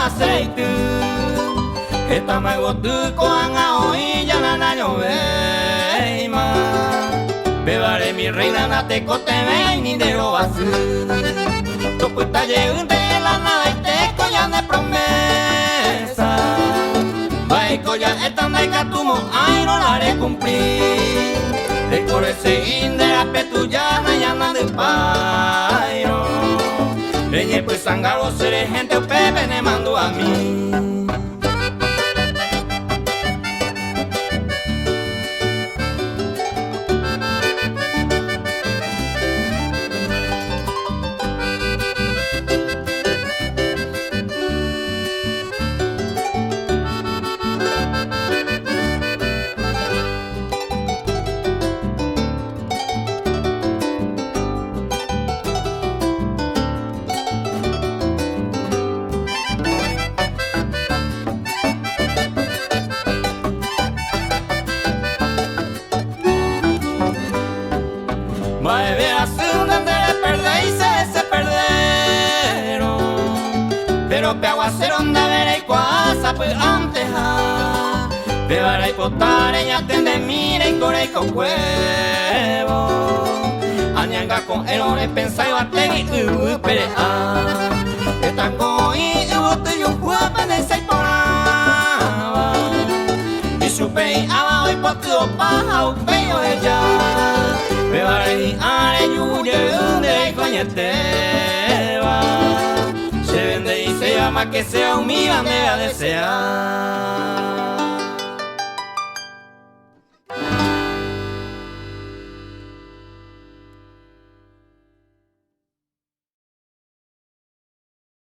忘れいくへたまごとこあがおいya na na yo ve ma beberé mi reina na te cote ve ni de lo vas tu puta llegue de la nada y te colla de promesa vai colla esta na que tu mo ay no la haré cumplir el core seguin de la petuya ya na de pairo leñe pues sangaro seré gente pepe me mando a mí. Vai ver a segunda de perder y se perdieron pero pe aguacero de ver y cuasa pues antes beberá y potare ya te de mira y core y con huevo añanga con errores pensar y bater y pere están con y bote y un guapa de seis por y supe y abajo y poteo paja un peyo ella beberé are yuye de coñeteva se vende y se llama que sea un mi bandera desear.